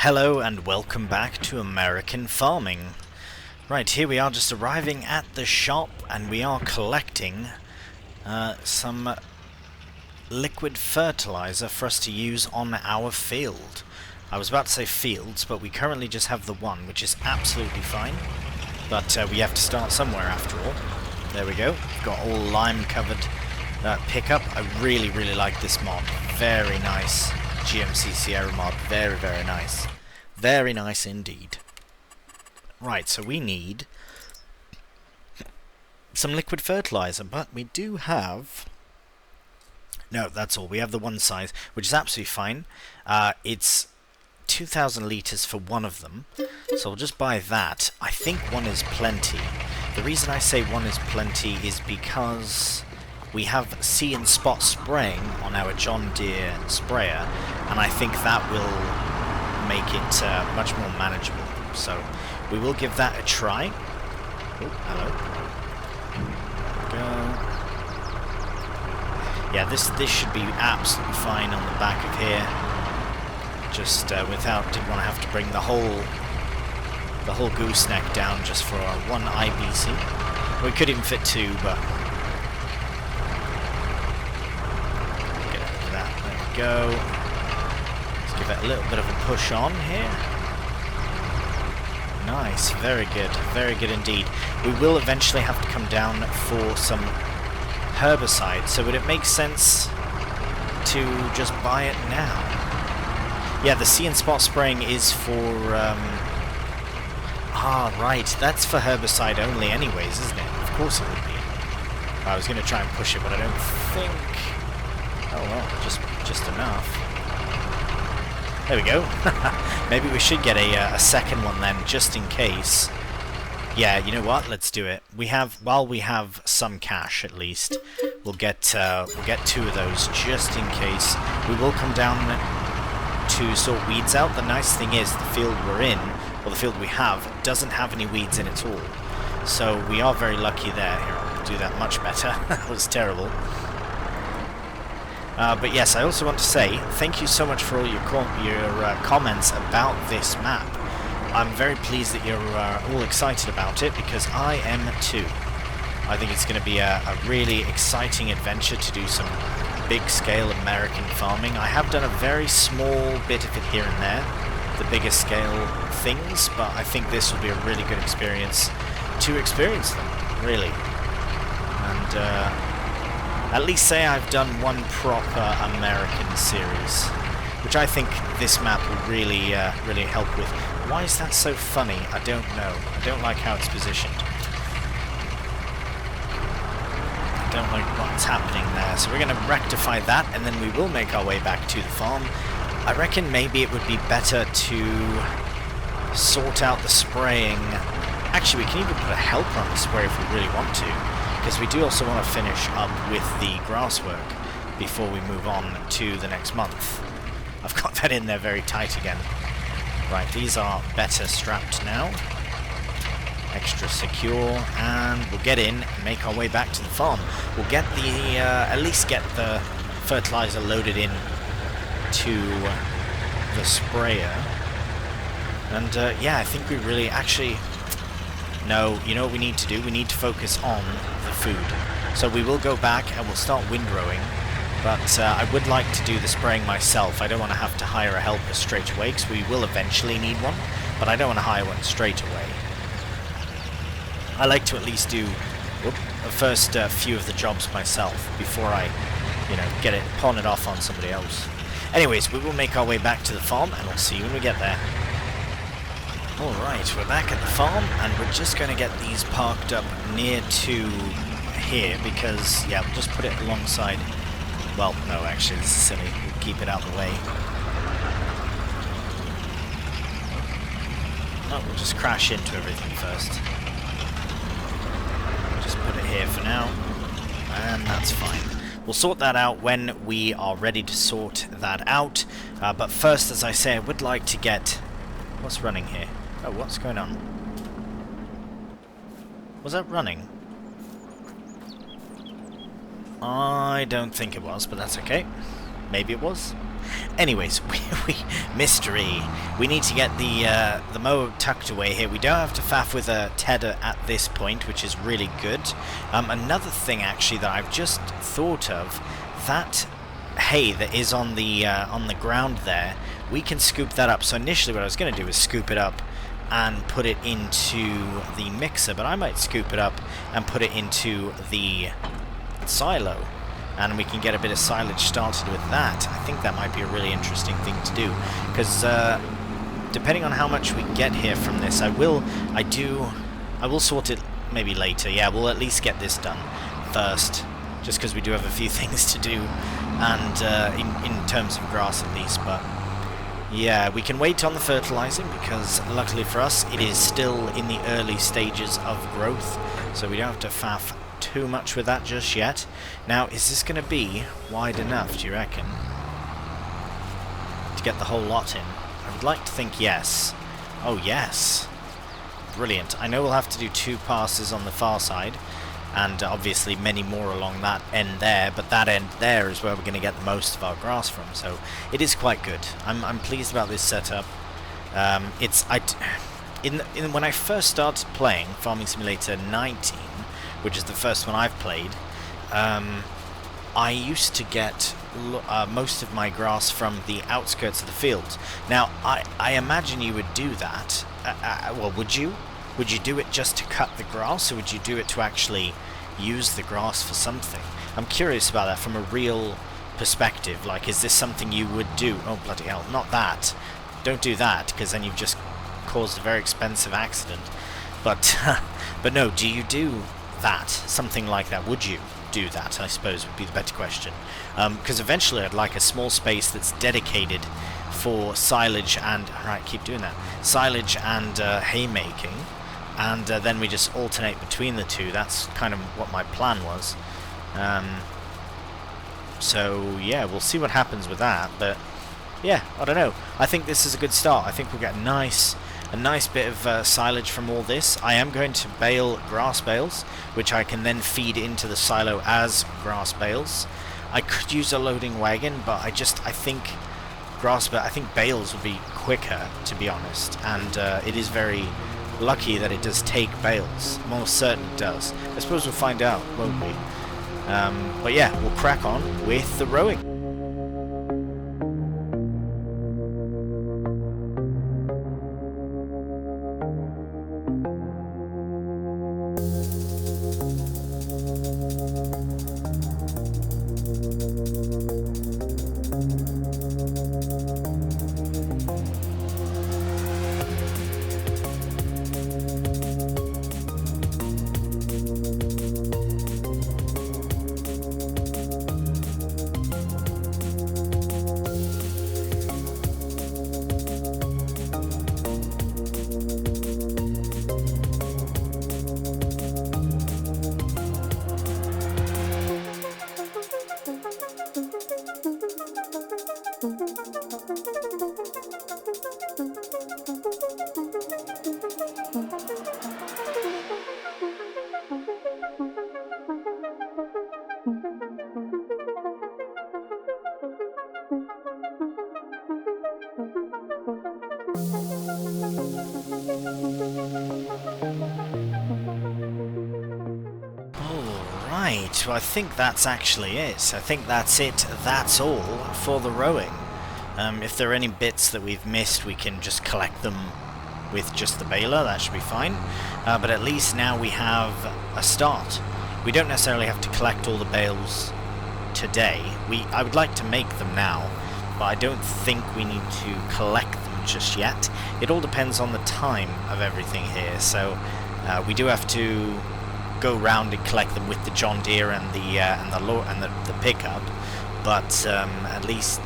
Hello and welcome back to American Farming. Right, here we are just arriving at the shop and we are collecting some liquid fertilizer for us to use on our field. I was about to say fields, but we currently just have the one, which is absolutely fine. But we have to start somewhere after all. There we go. We've got all lime covered pickup. I really like this mod. Very nice. GMC Sierra mod. Very nice. Very nice indeed. Right, so we need some liquid fertilizer, but we do have... No, that's all. We have the one size, which is absolutely fine. It's 2,000 litres for one of them, so we'll just buy that. I think one is plenty. The reason I say one is plenty is because we have see and spot spraying on our John Deere sprayer, and I think that will make it much more manageable. So we will give that a try. Oh, hello. Go. Yeah, this should be absolutely fine on the back of here. Just didn't want to have to bring the whole gooseneck down just for one IBC. We could even fit two, but get over that. There we go. Let's give it a little bit of a push on here. Nice, very good indeed. We will eventually have to come down for some herbicide, so would it make sense to just buy it now? Yeah, the see and spot spraying is for right, that's for herbicide only anyways, isn't it? Of course it would be. I was going to try and push it, but I don't think... Oh well, just enough. There we go. Maybe we should get a second one then, just in case. Yeah, you know what? Let's do it. While we have some cash at least, we'll get two of those just in case. We will come down to sort weeds out. The nice thing is the field we're in, or the field we have, doesn't have any weeds in it at all. So we are very lucky there. Here, I'll do that much better. That was terrible. But yes, I also want to say thank you so much for all your comments about this map. I'm very pleased that you're all excited about it, because I am too. I think it's going to be a really exciting adventure to do some big-scale American farming. I have done a very small bit of it here and there, the bigger scale things, but I think this will be a really good experience to experience them, really. And at least say I've done one proper American series, which I think this map will really help with. Why is that so funny? I don't know. I don't like how it's positioned. I don't like what's happening there. So we're going to rectify that, and then we will make our way back to the farm. I reckon maybe it would be better to sort out the spraying. Actually, we can even put a helper on the spray if we really want to, because we do also want to finish up with the grass work before we move on to the next month. I've got that in there very tight again. Right, these are better strapped now. Extra secure, and we'll get in and make our way back to the farm. We'll get the, at least get the fertilizer loaded in to the sprayer. And yeah, I think we really actually... No, you know what we need to do? We need to focus on the food. So we will go back and we'll start windrowing. But I would like to do the spraying myself. I don't want to have to hire a helper straight away, because we will eventually need one, but I don't want to hire one straight away. I like to at least do the first few of the jobs myself before I, pawn it off on somebody else. Anyways, we will make our way back to the farm, and we'll see you when we get there. Alright, we're back at the farm, and we're just going to get these parked up near to here, because, yeah, we'll just put it alongside... Well, no, actually, this is silly. We'll keep it out of the way. No, we'll just crash into everything first. We'll just put it here for now, and that's fine. We'll sort that out when we are ready to sort that out. But first, as I say, I would like to get... What's running here? Oh, what's going on? Was that running? I don't think it was, but that's okay. Maybe it was. Anyways, mystery. We need to get the mower tucked away here. We don't have to faff with a tedder at this point, which is really good. Another thing actually that I've just thought of, that hay that is on the ground there, we can scoop that up. So initially what I was going to do is scoop it up and put it into the mixer, but I might scoop it up and put it into the silo, and we can get a bit of silage started with that. I think that might be a really interesting thing to do, because depending on how much we get here from this, I will sort it maybe later. Yeah, we'll at least get this done first, just because we do have a few things to do, and in terms of grass at least. But yeah, we can wait on the fertilizing, because luckily for us it is still in the early stages of growth, so we don't have to faff too much with that just yet. Now, is this going to be wide enough, do you reckon, to get the whole lot in? I would like to think yes. Oh yes, brilliant. I know we'll have to do 2 passes on the far side, and obviously many more along that end there, but that end there is where we're going to get the most of our grass from, so it is quite good. I'm pleased about this setup. When I first started playing Farming Simulator 19, which is the first one I've played, I used to get most of my grass from the outskirts of the fields. Now, I imagine you would do that. Well, would you? Would you do it just to cut the grass, or would you do it to actually use the grass for something? I'm curious about that from a real perspective. Like, is this something you would do? Oh, bloody hell, not that. Don't do that, because then you've just caused a very expensive accident. But, but no, do you do that? Something like that? Would you do that, I suppose, would be the better question. Because eventually I'd like a small space that's dedicated for silage and... Alright, keep doing that. Silage and haymaking. And then we just alternate between the two. That's kind of what my plan was. So yeah, we'll see what happens with that. But yeah, I don't know. I think this is a good start. I think we'll get a nice bit of silage from all this. I am going to bale grass bales, which I can then feed into the silo as grass bales. I could use a loading wagon, but I think bales would be quicker, to be honest. And it is very lucky that it does take bales. Most certainly does. I suppose we'll find out, won't we? But yeah, we'll crack on with the rowing. Alright, well I think that's actually it. I think that's it. That's all for the rowing. If there are any bits that we've missed, we can just collect them with just the baler. That should be fine. But at least now we have a start. We don't necessarily have to collect all the bales today. I would like to make them now, but I don't think we need to collect them just yet. It all depends on the time of everything here. So we do have to go round and collect them with the John Deere and the pickup. But at least,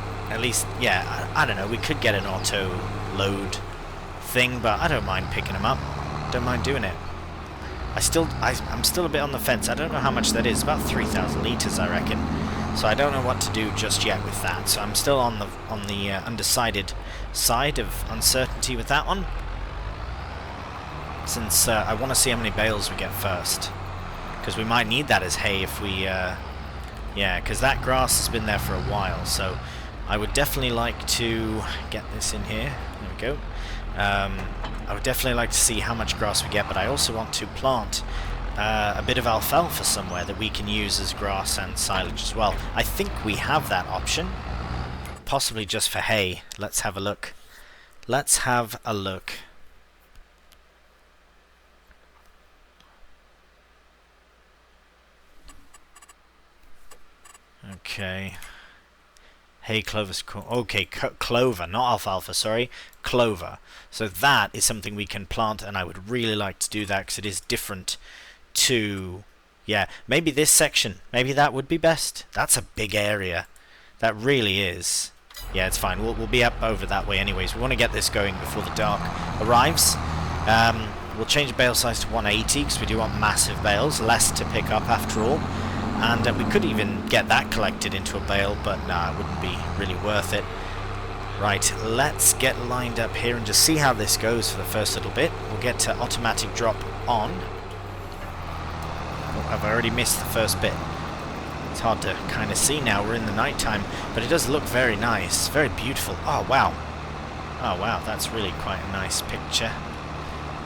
yeah, I don't know. We could get an auto load thing, but I don't mind picking them up. Don't mind doing it. I'm still a bit on the fence. I don't know how much that is. About 3,000 litres, I reckon. So I don't know what to do just yet with that. So I'm still on the undecided side of uncertainty with that one. Since I want to see how many bales we get first, because we might need that as hay if we, yeah, because that grass has been there for a while. So I would definitely like to get this in here. There we go. I would definitely like to see how much grass we get, but I also want to plant a bit of alfalfa somewhere that we can use as grass and silage as well. I think we have that option, possibly just for hay. Let's have a look. Let's have a look. Okay. Hay, clover, okay, clover, not alfalfa, sorry, clover. So that is something we can plant, and I would really like to do that because it is different to, yeah, maybe this section, maybe that would be best. That's a big area. That really is. Yeah, it's fine. We'll be up over that way anyways. We want to get this going before the dark arrives. We'll change the bale size to 180 because we do want massive bales, less to pick up after all. And we could even get that collected into a bale, but nah, it wouldn't be really worth it. Right, let's get lined up here and just see how this goes for the first little bit. We'll get to automatic drop on. Oh, I've already missed the first bit. It's hard to kind of see now, we're in the night time, but it does look very nice, very beautiful. Oh wow. Oh wow, that's really quite a nice picture.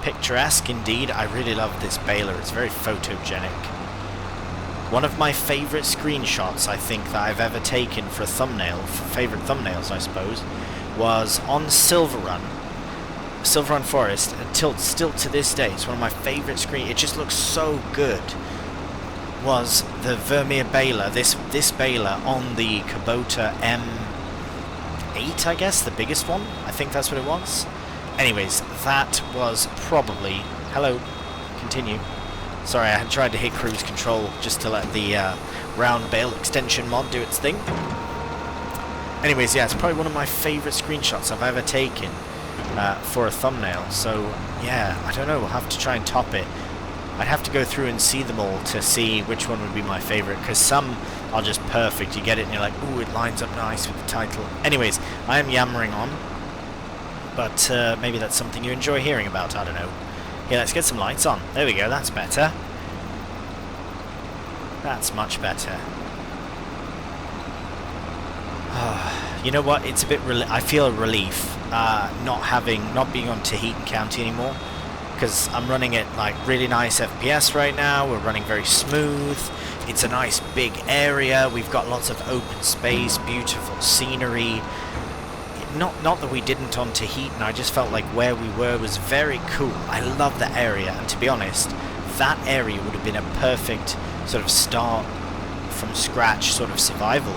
Picturesque indeed. I really love this baler, it's very photogenic. One of my favourite screenshots, I think, that I've ever taken for a thumbnail, for favourite thumbnails, I suppose, was on Silver Run Forest, until still to this day. It's one of my favourite it just looks so good. Was the Vermeer baler, this baler on the Kubota M8, I guess, the biggest one. I think that's what it was. Anyways, that was probably... Hello, continue. Sorry, I had tried to hit cruise control just to let the round bale extension mod do its thing. Anyways, yeah, it's probably one of my favourite screenshots I've ever taken for a thumbnail. So, yeah, I don't know, we'll have to try and top it. I'd have to go through and see them all to see which one would be my favourite, because some are just perfect. You get it and you're like, ooh, it lines up nice with the title. Anyways, I am yammering on, but maybe that's something you enjoy hearing about, I don't know. Yeah, let's get some lights on. There we go, that's better. That's much better. You know what, it's a bit... I feel a relief not being on Tahiti County anymore, because I'm running at like really nice FPS right now. We're running very smooth. It's a nice big area. We've got lots of open space, beautiful scenery. Not that we didn't on Tahiti, I just felt like where we were was very cool. I love that area, and to be honest, that area would have been a perfect sort of start from scratch sort of survival.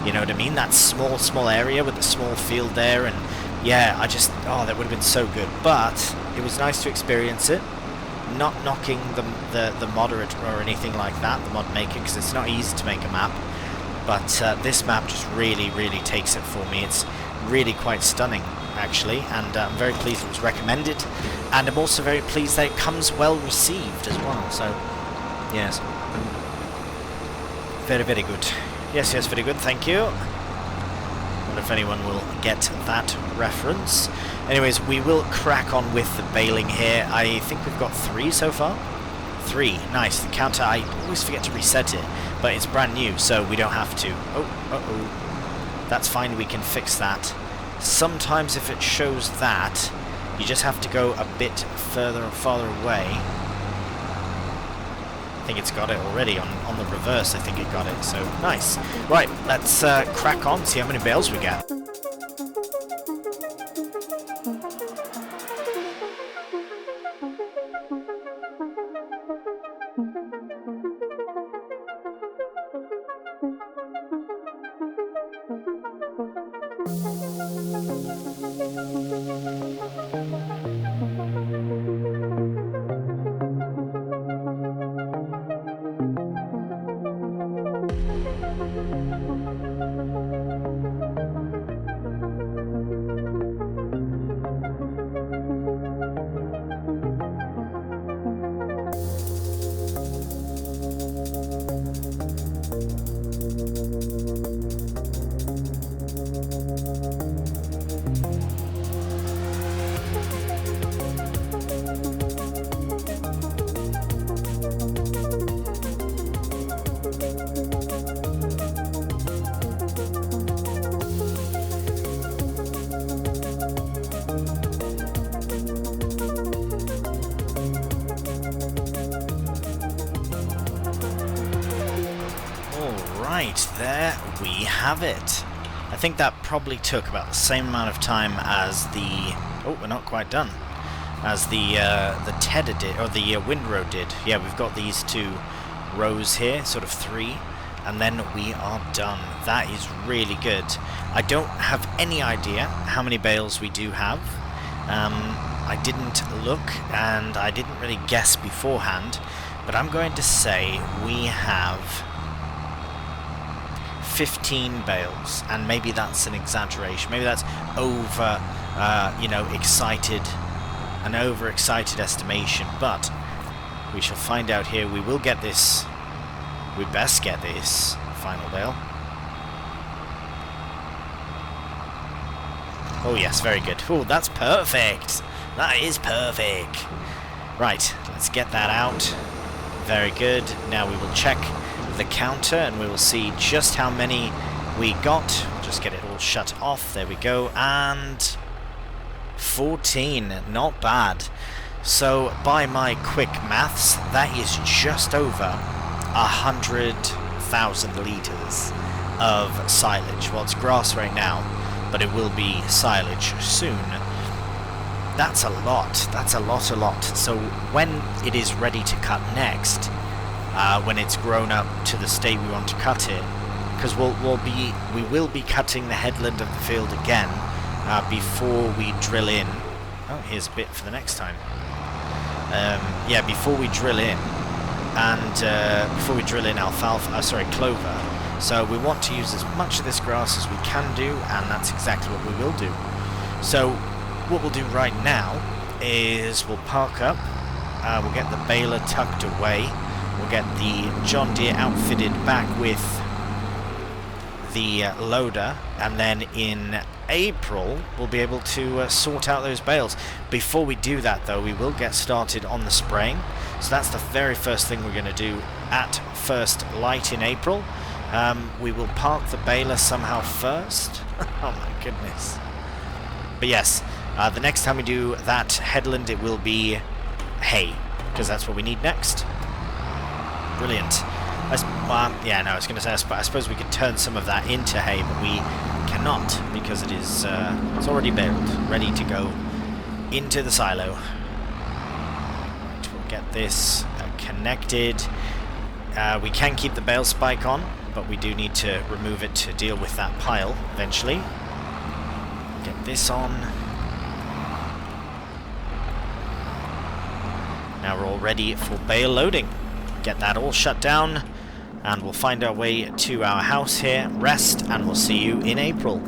You know what I mean? That small area with a small field there, and yeah, that would have been so good. But it was nice to experience it. Not knocking the modder or anything like that, the mod maker, because it's not easy to make a map. But this map just really takes it for me. It's really quite stunning, actually, and I'm very pleased it was recommended, and I'm also very pleased that it comes well received as well. So, yes, very good. Yes, very good. Thank you. Wonder if anyone will get that reference. Anyways, we will crack on with the baling here. I think we've got 3 so far. 3, nice. The counter, I always forget to reset it, but it's brand new, so we don't have to. Oh. That's fine, we can fix that. Sometimes if it shows that, you just have to go a bit further and farther away. I think it's got it already on the reverse. I think it got it, so nice. Right, let's crack on, see how many bales we get. Right, there we have it. I think that probably took about the same amount of time as the... Oh, we're not quite done. As the tedder did, or the windrow did. Yeah, we've got these 2 rows here, sort of 3, and then we are done. That is really good. I don't have any idea how many bales we do have. I didn't look, and I didn't really guess beforehand, but I'm going to say we have 15 bales, and maybe that's an exaggeration. Maybe that's over, you know, an overexcited estimation, but we shall find out here. We will get this. We best get this final bale. Oh yes, very good. Oh, that's perfect. That is perfect. Right, let's get that out. Very good. Now we will check the counter and we will see just how many we got. We'll just get it all shut off. There we go. And 14. Not bad. So by my quick maths, that is just over 100,000 litres of silage. Well, it's grass right now, but it will be silage soon. That's a lot. That's a lot. So when it is ready to cut next, when it's grown up to the state we want to cut it, because we will be cutting the headland of the field again before we drill in. Oh, here's a bit for the next time. Yeah, before we drill in, and before we drill in clover. So we want to use as much of this grass as we can do, and that's exactly what we will do. So what we'll do right now is we'll park up, we'll get the baler tucked away, we'll get the John Deere outfitted back with the loader, and then in April we'll be able to sort out those bales. Before we do that though, we will get started on the spraying. So that's the very first thing we're going to do at first light in April. We will park the baler somehow first. Oh my goodness. But yes, the next time we do that headland, it will be hay, because that's what we need next. Brilliant. Yeah, no, I was going to say, I suppose we could turn some of that into hay, but we cannot, because it is it's already baled, ready to go into the silo. We'll get this connected. We can keep the bale spike on, but we do need to remove it to deal with that pile eventually. Get this on. Now we're all ready for bale loading. Get that all shut down, and we'll find our way to our house here, rest, and we'll see you in April.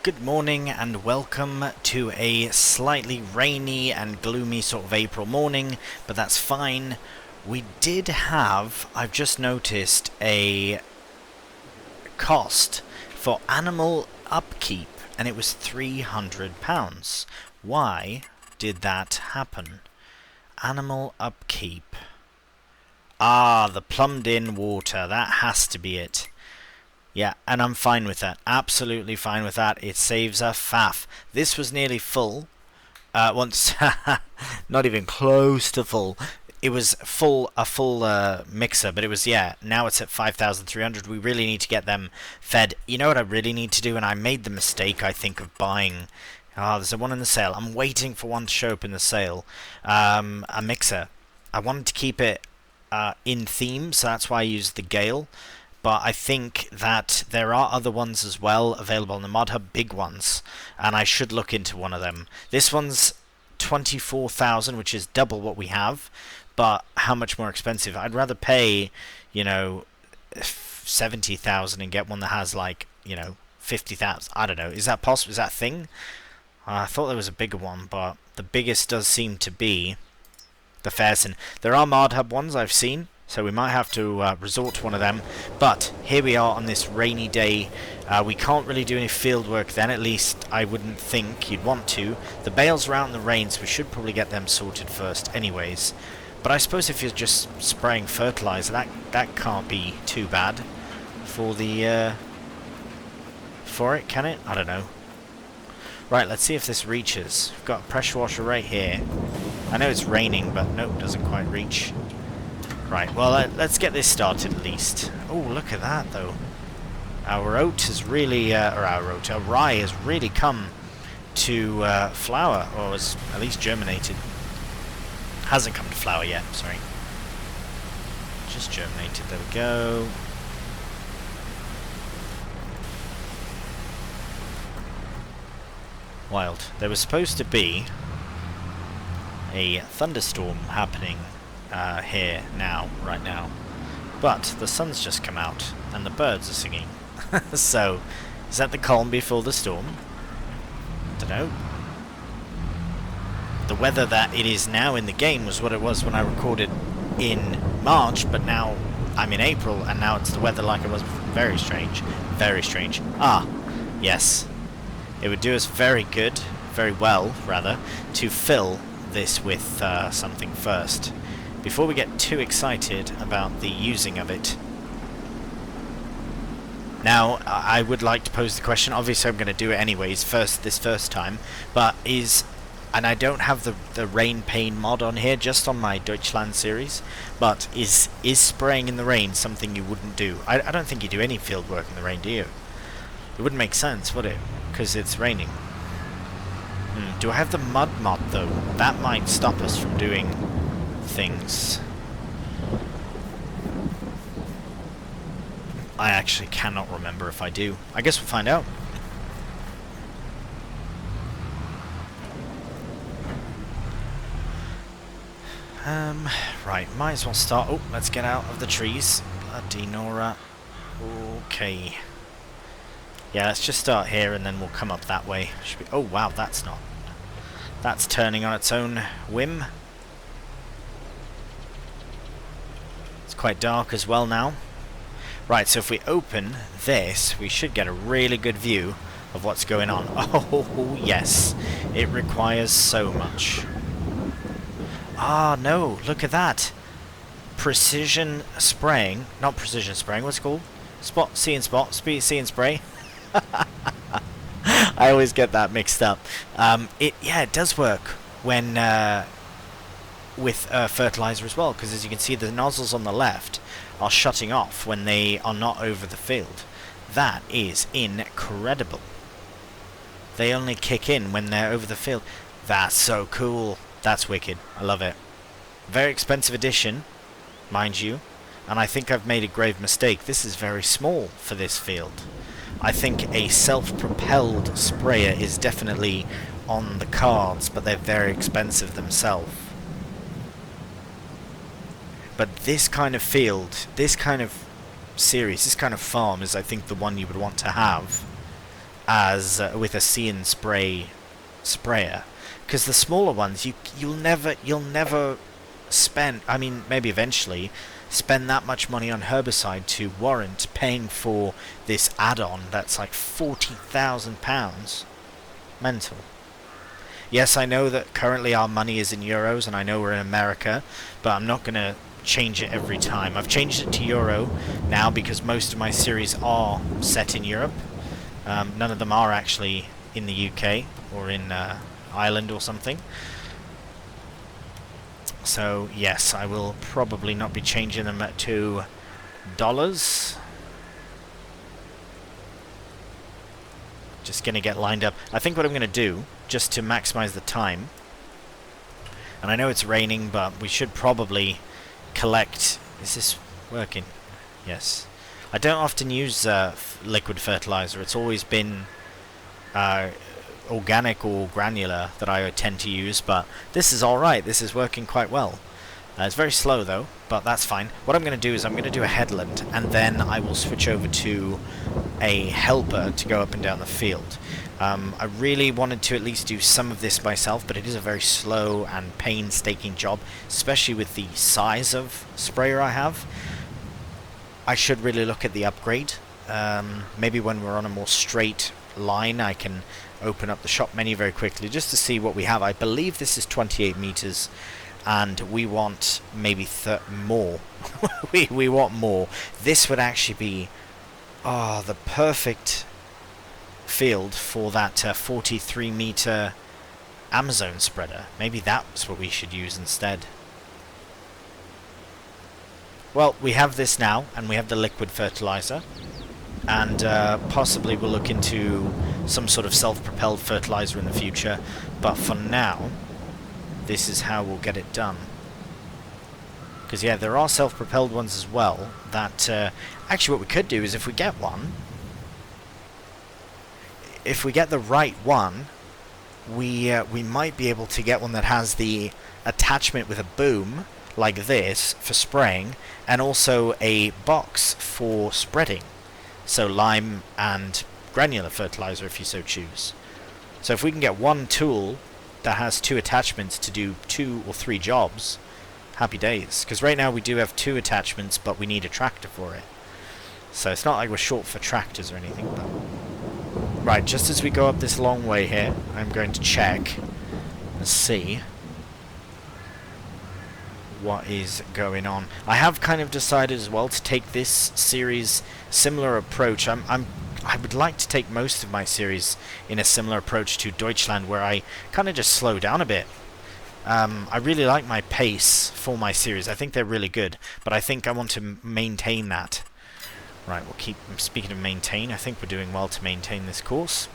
Good morning and welcome to a slightly rainy and gloomy sort of April morning, but that's fine. We did have, I've just noticed, a cost for animal upkeep, and it was £300. Why did that happen? Animal upkeep. Ah, the plumbed in water. That has to be it. Yeah, and I'm fine with that. Absolutely fine with that. It saves a faff. This was nearly full. Once, not even close to full. It was a full mixer, but it was, yeah, now it's at 5,300. We really need to get them fed. You know what I really need to do? And I made the mistake, I think, of buying... there's a one in the sale. I'm waiting for one to show up in the sale. A mixer. I wanted to keep it in theme, so that's why I used the Gale. But I think that there are other ones as well available on the Mod Hub, big ones, and I should look into one of them. This one's 24,000, which is double what we have, but how much more expensive? I'd rather pay, 70,000 and get one that has 50,000. I don't know. Is that possible? Is that a thing? I thought there was a bigger one, but the biggest does seem to be the Fairson. There are Mod Hub ones I've seen, so we might have to resort to one of them. But here we are on this rainy day. We can't really do any field work then, at least I wouldn't think you'd want to. The bales are out in the rain, so we should probably get them sorted first anyways. But I suppose if you're just spraying fertilizer, that can't be too bad for the for it, can it? I don't know. Right, let's see if this reaches. We've got a pressure washer right here. I know it's raining, but nope, doesn't quite reach. Right, well, let's get this started at least. Oh, look at that, though. Our oat has really, our rye has really come to flower, or has at least germinated. Hasn't come to flower yet, sorry. Just germinated, there we go. Wild. There was supposed to be a thunderstorm happening here now, right now. But the sun's just come out, and the birds are singing. So, is that the calm before the storm? Dunno. The weather that it is now in the game was what it was when I recorded in March, but now I'm in April, and now it's the weather like it was before. Very strange. Very strange. Ah, yes. It would do us very good, very well, rather, to fill this with something first. Before we get too excited about the using of it. Now, I would like to pose the question, obviously I'm going to do it anyways, this first time, but and I don't have the rain pain mod on here, just on my Deutschland series, but is spraying in the rain something you wouldn't do? I don't think you do any field work in the rain, do you? It wouldn't make sense, would it? Because it's raining. Do I have the mud mod, though? That might stop us from doing things. I actually cannot remember if I do. I guess we'll find out. Right, might as well start. Oh, let's get out of the trees. Bloody Nora. Okay. Yeah, let's just start here and then we'll come up that way. Should be, oh wow, that's not. That's turning on its own whim. It's quite dark as well now. Right, so if we open this, we should get a really good view of what's going on. Oh, yes. It requires so much. Ah, no, look at that. Precision spraying. Not precision spraying, what's it called? See and spray. I always get that mixed up. It does work when with fertilizer as well, because as you can see, the nozzles on the left are shutting off when they are not over the field. That is incredible. They only kick in when they're over the field. That's so cool. That's wicked. I love it. Very expensive edition, mind you, and I think I've made a grave mistake. This is very small for this field. I think a self-propelled sprayer is definitely on the cards, but they're very expensive themselves. But this kind of field, this kind of series, this kind of farm is, I think, the one you would want to have as with a see and spray sprayer. Because the smaller ones, you'll never spend. I mean, maybe eventually spend that much money on herbicide to warrant paying for this add-on that's like £40,000. Mental. Yes, I know that currently our money is in euros, and I know we're in America, but I'm not going to change it every time. I've changed it to euro now because most of my series are set in Europe. None of them are actually in the UK or in Ireland or something. So yes, I will probably not be changing them to dollars. Just gonna get lined up. I think what I'm gonna do, just to maximize the time, and I know it's raining, but we should probably collect. Is this working? Yes. I don't often use liquid fertilizer. It's always been organic or granular that I tend to use, but this is alright. This is working quite well. It's very slow though, but that's fine. What I'm going to do is I'm going to do a headland, and then I will switch over to a helper to go up and down the field. I really wanted to at least do some of this myself, but it is a very slow and painstaking job, especially with the size of sprayer I have. I should really look at the upgrade. Maybe when we're on a more straight line, I can open up the shop menu very quickly just to see what we have. I believe this is 28 meters, and we want maybe more. we want more. This would actually be the perfect field for that 43 meter Amazon spreader. Maybe that's what we should use instead. Well, we have this now, and we have the liquid fertilizer. And possibly we'll look into some sort of self-propelled fertilizer in the future. But for now, this is how we'll get it done. Because, yeah, there are self-propelled ones as well. That, actually what we could do is if we get one, if we get the right one, we might be able to get one that has the attachment with a boom, like this, for spraying, and also a box for spreading. So lime and granular fertilizer if you so choose. So if we can get one tool that has 2 attachments to do 2 or 3 jobs, happy days. Because right now we do have 2 attachments, but we need a tractor for it. So it's not like we're short for tractors or anything. But right, just as we go up this long way here, I'm going to check and see what is going on. I have kind of decided as well to take this series similar approach. I would like to take most of my series in a similar approach to Deutschland, where I kind of just slow down a bit. I really like my pace for my series. I think they're really good, but I think I want to maintain that. Right, we'll keep, speaking of maintain, I think we're doing well to maintain this course.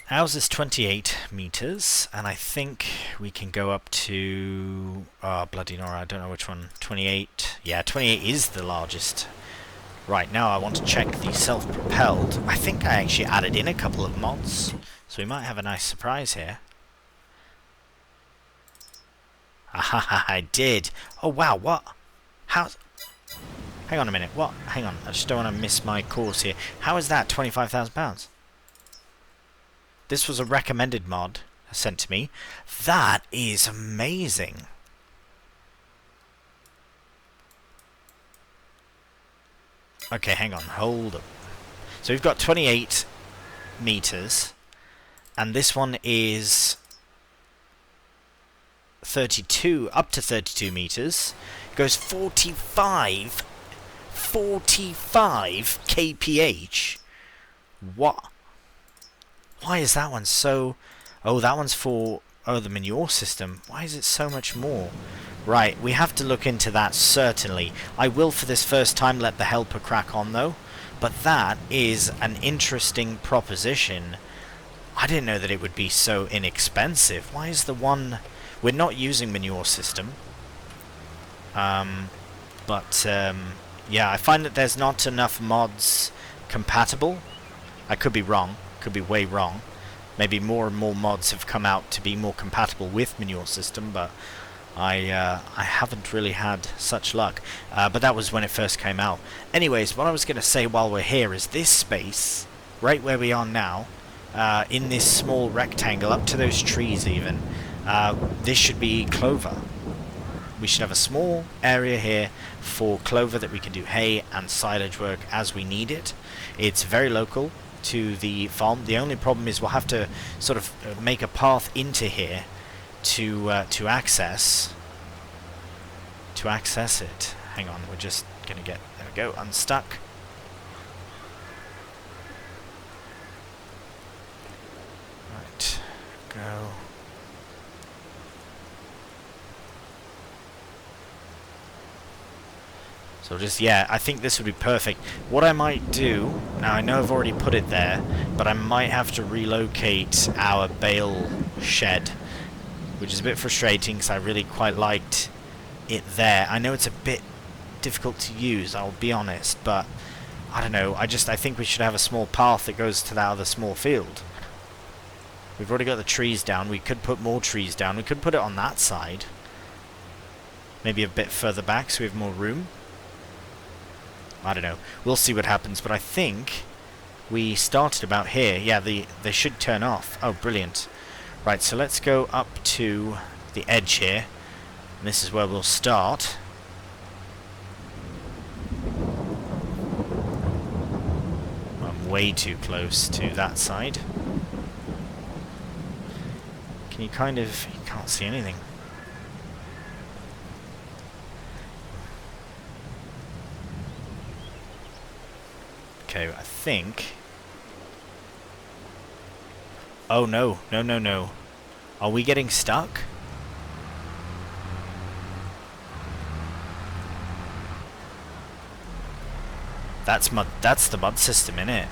Ours is 28 meters, and I think we can go up to... Oh, bloody Nora, I don't know which one. 28. Yeah, 28 is the largest. Right, now I want to check the self-propelled. I think I actually added in a couple of mods, so we might have a nice surprise here. Aha, I did. Oh, wow, what? How... Hang on a minute, what? Hang on, I just don't want to miss my course here. How is that £25,000? This was a recommended mod sent to me. That is amazing. Okay, hang on, hold up. So we've got 28 meters, and this one is 32, up to 32 meters. It goes 45 kph. What? Why is that one so... Oh, that one's for... Oh, the manure system. Why is it so much more? Right, we have to look into that, certainly. I will, for this first time, let the helper crack on, though. But that is an interesting proposition. I didn't know that it would be so inexpensive. Why is the one... We're not using manure system. Yeah, I find that there's not enough mods compatible. I could be wrong. Could be way wrong. Maybe more and more mods have come out to be more compatible with manure system, but I haven't really had such luck. But that was when it first came out. Anyways, what I was going to say while we're here is this space, right where we are now, in this small rectangle, up to those trees even, this should be clover. We should have a small area here for clover that we can do hay and silage work as we need it. It's very local to the farm. The only problem is we'll have to sort of make a path into here to access it. Hang on, we're just gonna get, there we go, unstuck. Right, go. So just, yeah, I think this would be perfect. What I might do, now I know I've already put it there, but I might have to relocate our bale shed, which is a bit frustrating because I really quite liked it there. I know it's a bit difficult to use, I'll be honest, but I don't know, I think we should have a small path that goes to that other small field. We've already got the trees down, we could put more trees down, we could put it on that side. Maybe a bit further back so we have more room. I don't know. We'll see what happens, but I think we started about here. Yeah, they should turn off. Oh, brilliant. Right, so let's go up to the edge here. And this is where we'll start. I'm way too close to that side. Can you kind of... You can't see anything. Okay, I think... Oh no, no, no, no. Are we getting stuck? That's mud. That's the mud system, innit?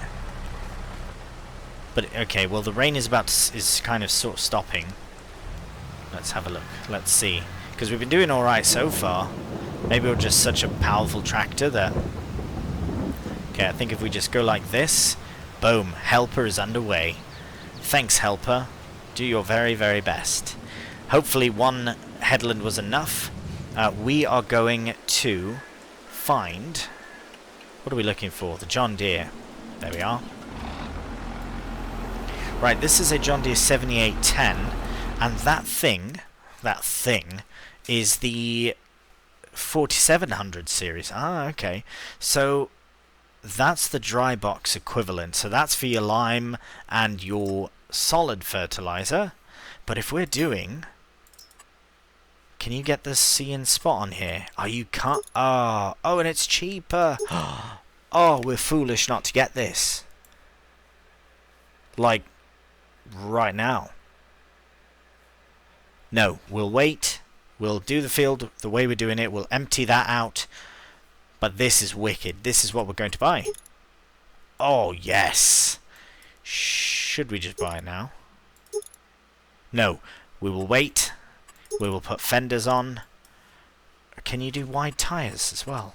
But okay, well the rain is is kind of sort of stopping. Let's have a look. Let's see, because we've been doing all right so far. Maybe we're just such a powerful tractor that. Okay, I think if we just go like this, boom, helper is underway. Thanks, helper. Do your very, very best. Hopefully one headland was enough. We are going to find... What are we looking for? The John Deere. There we are. Right, this is a John Deere 7810, and that thing is the 4700 series. Ah, okay. So that's the dry box equivalent. So that's for your lime and your solid fertilizer. But if we're doing... Can you get the C in spot on here? Oh, you can't... Oh, and it's cheaper. Oh, we're foolish not to get this. Like, right now. No, we'll wait. We'll do the field the way we're doing it. We'll empty that out. But this is wicked. This is what we're going to buy. Oh, yes. Should we just buy it now? No, we will wait. We will put fenders on. Can you do wide tyres as well?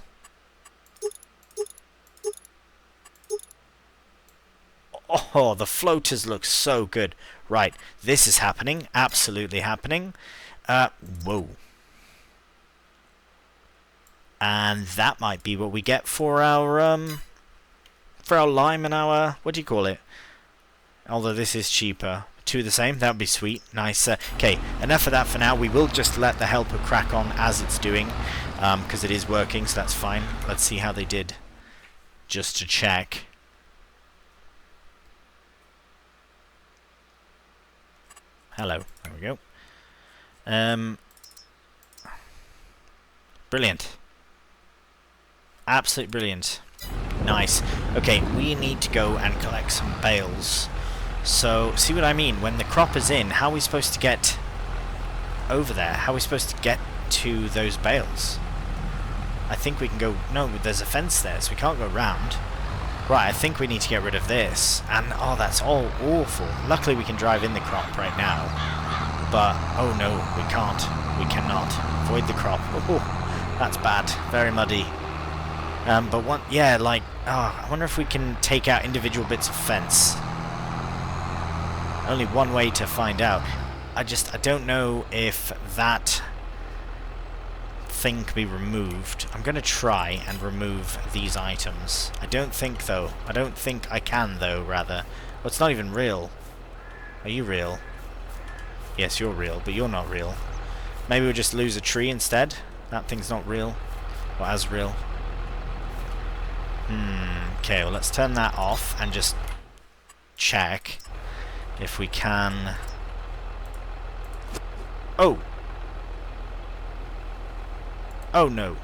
Oh, the floaters look so good. Right, this is happening. Absolutely happening. Whoa. And that might be what we get for our lime and our... What do you call it? Although this is cheaper. Two the same, that would be sweet. Nice. Okay, enough of that for now. We will just let the helper crack on as it's doing, because it is working, so that's fine. Let's see how they did, just to check. Hello. There we go. Brilliant. Absolutely brilliant. Nice. Okay, we need to go and collect some bales. So, see what I mean? When the crop is in, how are we supposed to get over there? How are we supposed to get to those bales? I think we can go... No, there's a fence there, so we can't go round. Right, I think we need to get rid of this. And, oh, that's all awful. Luckily, we can drive in the crop right now. But, oh no, we can't. We cannot. Avoid the crop. Oh, that's bad. Very muddy. But one... Yeah, like... Oh, I wonder if we can take out individual bits of fence. Only one way to find out. I don't know if that thing can be removed. I'm going to try and remove these items. I don't think I can, though, rather. Well, it's not even real. Are you real? Yes, you're real, but you're not real. Maybe we'll just lose a tree instead? That thing's not real. Or as real. Okay, well, let's turn that off and just check if we can... Oh! Oh no.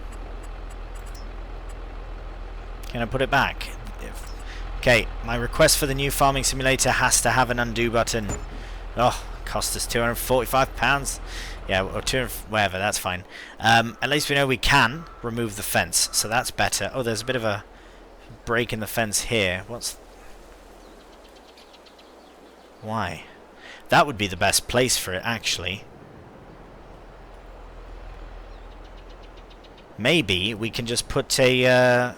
Can I put it back? Okay, my request for the new farming simulator has to have an undo button. Oh, cost us £245. Yeah, or 200, whatever, that's fine. At least we know we can remove the fence, so that's better. Oh, there's a bit of a break in the fence here. Why? That would be the best place for it, actually. Maybe we can just put a...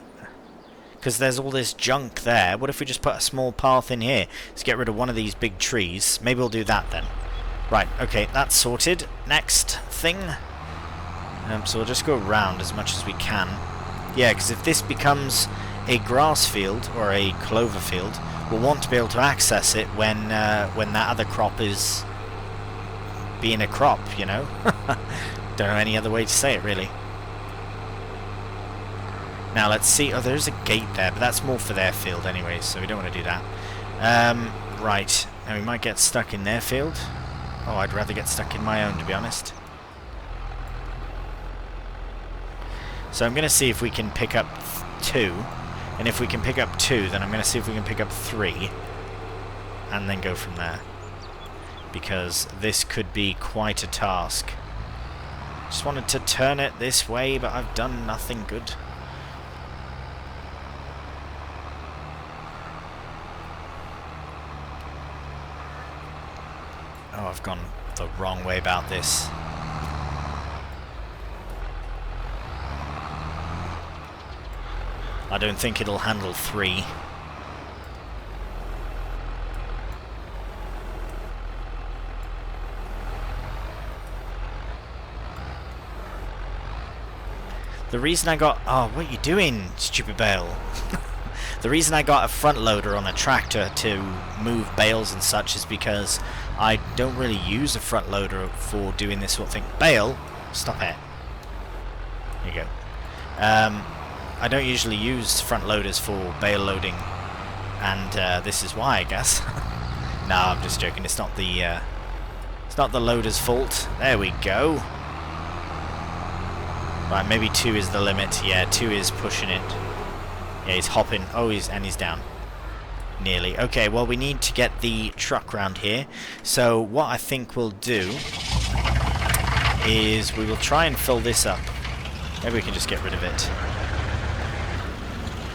because there's all this junk there. What if we just put a small path in here to get rid of one of these big trees? Maybe we'll do that then. Right, okay, that's sorted. Next thing. So we'll just go around as much as we can. Yeah, because if this becomes a grass field or a clover field, we'll want to be able to access it when that other crop is being a crop, you know? Don't know any other way to say it, really. Now, let's see. Oh, there's a gate there, but that's more for their field anyway, so we don't want to do that. Right. Now, we might get stuck in their field. Oh, I'd rather get stuck in my own, to be honest. So I'm going to see if we can pick up 2. And if we can pick up 2, then I'm going to see if we can pick up 3. And then go from there. Because this could be quite a task. Just wanted to turn it this way, but I've done nothing good. I've gone the wrong way about this. I don't think it'll handle 3. The reason I got... Oh, what are you doing, stupid bale? The reason I got a front loader on a tractor to move bales and such is because I don't really use a front loader for doing this sort of thing. Bale? Stop it. There you go. I don't usually use front loaders for bale loading, and this is why, I guess. No, I'm just joking. It's not the loader's fault. There we go. Right, maybe 2 is the limit. Yeah, 2 is pushing it. Yeah, he's hopping. Oh, he's down. Nearly. Okay, well, we need to get the truck round here. So what I think we'll do is we will try and fill this up. Maybe we can just get rid of it.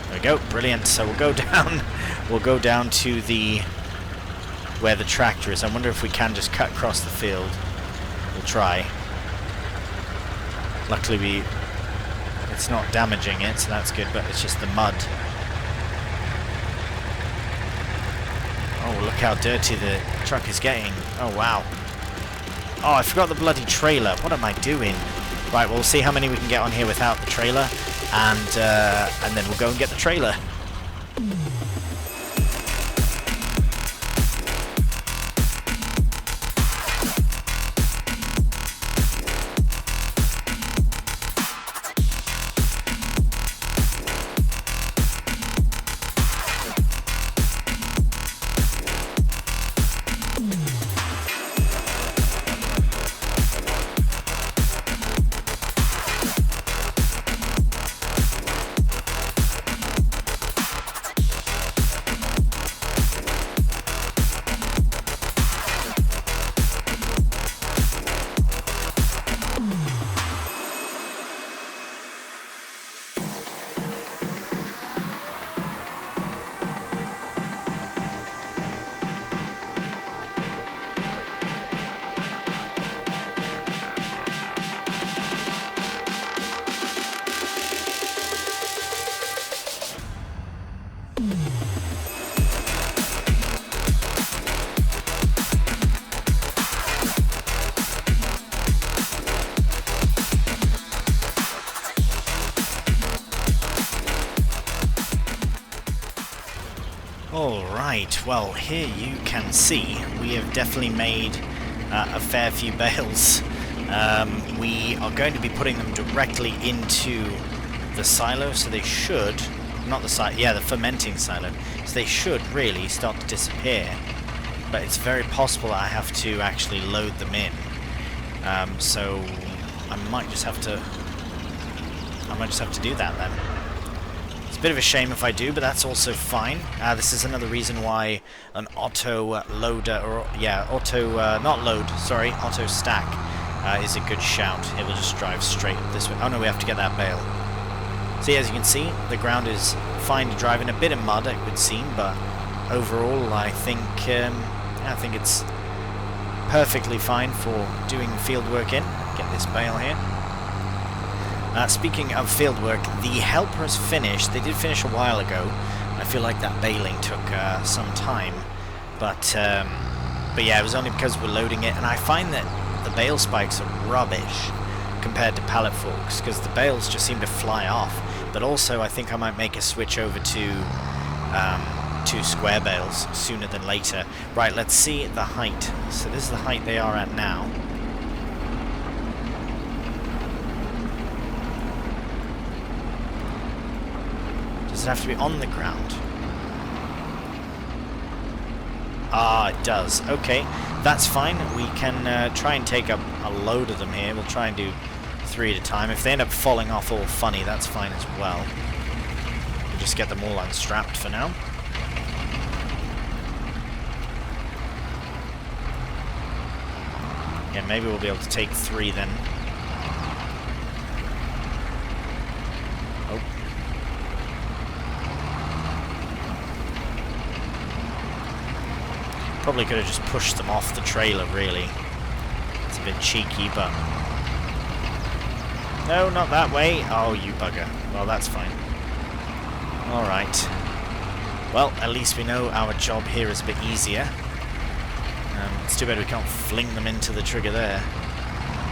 There we go. Brilliant. So we'll go down. We'll go down to the where the tractor is. I wonder if we can just cut across the field. We'll try. Luckily it's not damaging it, so that's good, but it's just the mud. Oh, look how dirty the truck is getting. Oh, wow. Oh, I forgot the bloody trailer. What am I doing? Right, well, we'll see how many we can get on here without the trailer, and then we'll go and get the trailer. Alright, well, here you can see we have definitely made a fair few bales. We are going to be putting them directly into the silo, so they should, not the silo, yeah, the fermenting silo, so they should really start to disappear. But it's very possible I have to actually load them in. So I might just have to do that then. It's a bit of a shame if I do, but that's also fine. This is another reason why an auto loader, or yeah, auto stack is a good shout. It will just drive straight this way. Oh no, we have to get that bale. See, as you can see, the ground is fine to drive in. A bit of mud, it would seem, but overall, I think it's perfectly fine for doing field work in. Get this bale here. Speaking of field work, the helpers finished. They did finish a while ago. I feel like that baling took some time, but yeah, it was only because we're loading it, and I find that the bale spikes are rubbish compared to pallet forks, because the bales just seem to fly off. But also, I think I might make a switch over to square bales sooner than later. Right, let's see the height. So this is the height they are at now. Does it have to be on the ground? Ah, it does. Okay, that's fine. We can try and take a load of them here. We'll try and do 3 at a time. If they end up falling off all funny, that's fine as well. We'll just get them all unstrapped for now. Yeah, maybe we'll be able to take 3 then. Oh. Probably could have just pushed them off the trailer, really. It's a bit cheeky, but... No, not that way. Oh, you bugger. Well, that's fine. Alright. Well, at least we know our job here is a bit easier. It's too bad we can't fling them into the trigger there.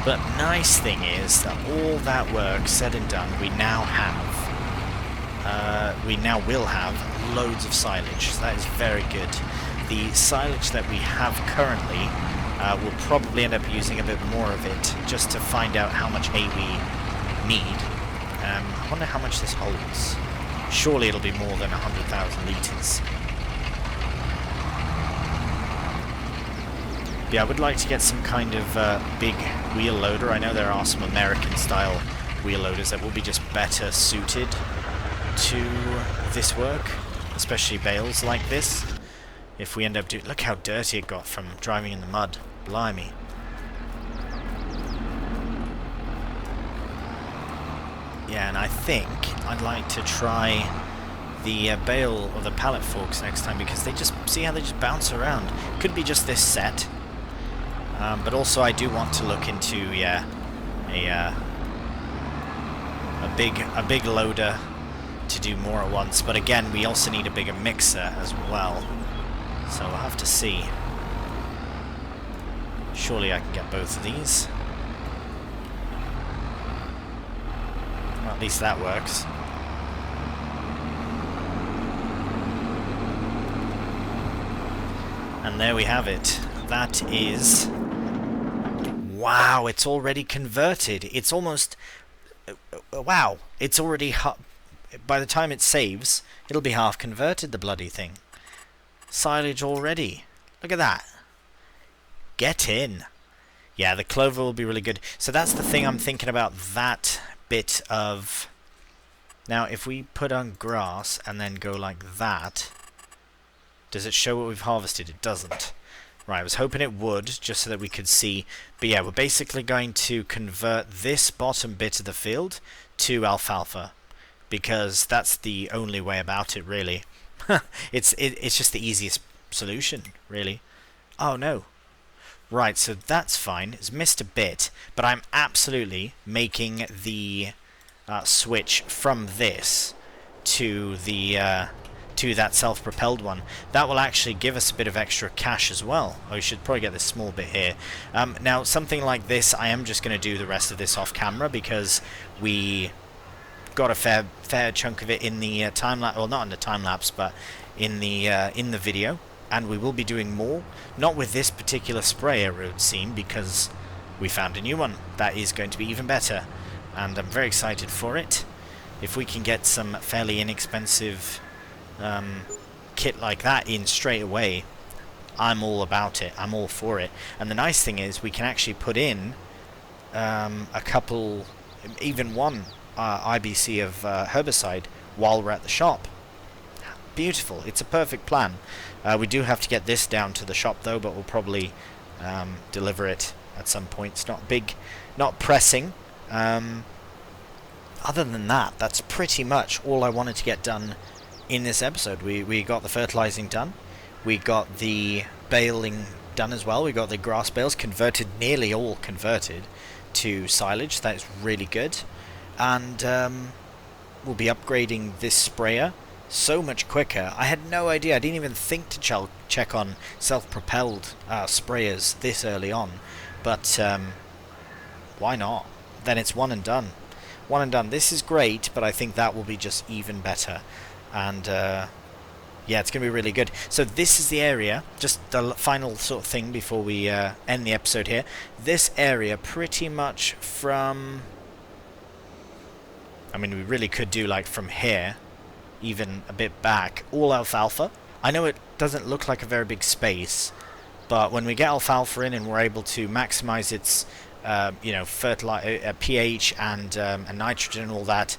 But nice thing is that all that work said and done, we now will have loads of silage. So that is very good. The silage that we have currently, we'll probably end up using a bit more of it just to find out how much hay we need. I wonder how much this holds. Surely it'll be more than 100,000 litres. Yeah, I would like to get some kind of big wheel loader. I know there are some American-style wheel loaders that will be just better suited to this work, especially bales like this. If we end up doing... Look how dirty it got from driving in the mud. Blimey. Yeah, and I think I'd like to try the bale or the pallet forks next time, because they just... See how they just bounce around? Could be just this set. But also I do want to look into, yeah, a big loader to do more at once. But again, we also need a bigger mixer as well. So we'll have to see. Surely I can get both of these. Well, at least that works. And there we have it. That is... Wow, it's already converted. It's almost... Wow, it's already... By the time it saves, it'll be half converted, the bloody thing. Silage already. Look at that. Get in. Yeah, the clover will be really good. So that's the thing I'm thinking about, that bit of... Now, if we put on grass and then go like that, does it show what we've harvested? It doesn't. Right, I was hoping it would, just so that we could see. But yeah, we're basically going to convert this bottom bit of the field to alfalfa, because that's the only way about it, really. It's just the easiest solution, really. Oh, no. Right, so that's fine. It's missed a bit, but I'm absolutely making the switch from this to the... to that self-propelled one. That will actually give us a bit of extra cash as well. Oh, we should probably get this small bit here. Now, something like this, I am just going to do the rest of this off camera, because we got a fair chunk of it in the time-lapse, well, not in the time-lapse, but in the video, and we will be doing more. Not with this particular sprayer, it would seem, because we found a new one that is going to be even better, and I'm very excited for it. If we can get some fairly inexpensive kit like that in straight away, I'm all about it. I'm all for it. And the nice thing is we can actually put in a couple, even one IBC of herbicide while we're at the shop. Beautiful. It's a perfect plan. We do have to get this down to the shop though, but we'll probably deliver it at some point. It's not big, not pressing. Other than that, that's pretty much all I wanted to get done in this episode. We got the fertilizing done, we got the baling done as well, we got the grass bales converted, nearly all converted to silage. That is really good, and we'll be upgrading this sprayer so much quicker. I had no idea, I didn't even think to check on self-propelled sprayers this early on, but why not? Then it's one and done. One and done. This is great, but I think that will be just even better. And yeah, it's going to be really good. So this is the area, just the final sort of thing before we end the episode here. This area pretty much from... I mean, we really could do like from here, even a bit back, all alfalfa. I know it doesn't look like a very big space, but when we get alfalfa in and we're able to maximize its, you know, pH and nitrogen and all that,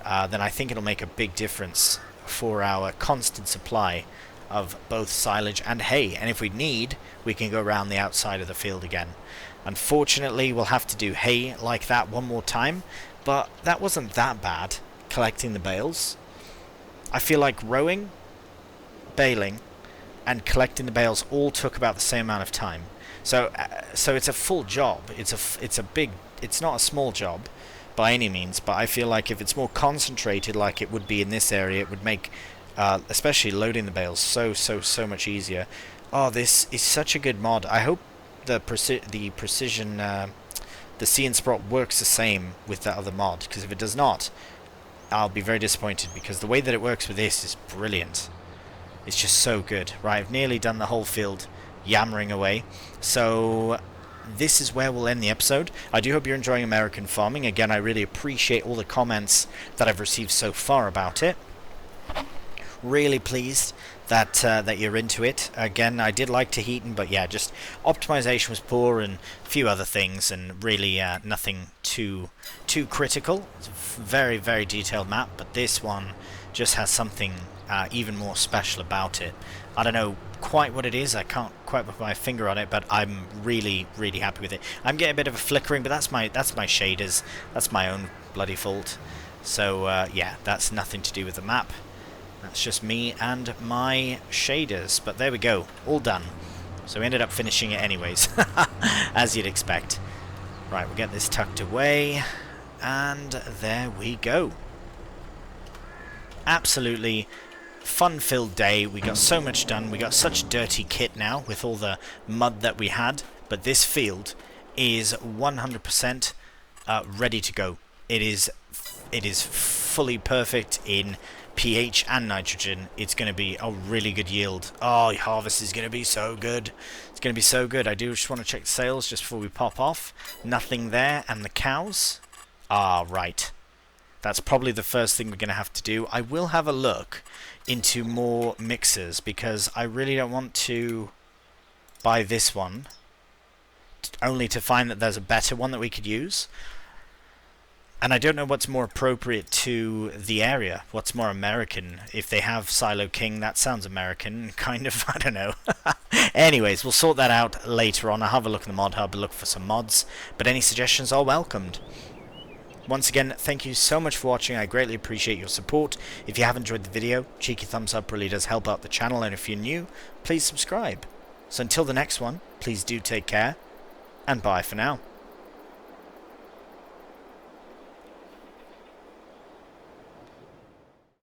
then I think it'll make a big difference for our constant supply of both silage and hay. And if we need, we can go around the outside of the field again. Unfortunately, we'll have to do hay like that one more time, but that wasn't that bad, collecting the bales. I feel like rowing, baling, and collecting the bales all took about the same amount of time. So so it's a full job. It's not a small job by any means, but I feel like if it's more concentrated like it would be in this area, it would make especially loading the bales so much easier. Oh, this is such a good mod. I hope the precision the See and Sprot works the same with that other mod, because if it does not, I'll be very disappointed, because the way that it works with this is brilliant. It's just so good. Right, I've nearly done the whole field yammering away. So this is where we'll end the episode. I do hope you're enjoying American farming. Again, I really appreciate all the comments that I've received so far about it. Really pleased that that you're into it. Again, I did like Tahitian, but yeah, just optimization was poor and a few other things, and really nothing too critical. It's a very, very detailed map, but this one just has something even more special about it. I don't know quite what it is. I can't quite put my finger on it, but I'm really, really happy with it. I'm getting a bit of a flickering, but that's my shaders. That's my own bloody fault. So yeah, that's nothing to do with the map. That's just me and my shaders. But there we go, all done. So we ended up finishing it anyways, as you'd expect. Right, we'll get this tucked away, and there we go. Absolutely fun-filled day. We got so much done. We got such dirty kit now with all the mud that we had, but this field is 100% ready to go. It is fully perfect in pH and nitrogen. It's going to be a really good yield. Oh, harvest is going to be so good. It's going to be so good. I do just want to check the sales just before we pop off. Nothing there. And the cows? Ah, right. That's probably the first thing we're going to have to do. I will have a look into more mixers, because I really don't want to buy this one only to find that there's a better one that we could use. And I don't know what's more appropriate to the area, what's more American. If they have Silo King, that sounds American, kind of, I don't know. Anyways, we'll sort that out later on. I'll have a look in the mod hub, look for some mods, but any suggestions are welcomed. Once again, thank you so much for watching. I greatly appreciate your support. If you have enjoyed the video, cheeky thumbs up really does help out the channel, and if you're new, please subscribe. So until the next one, please do take care, and bye for now.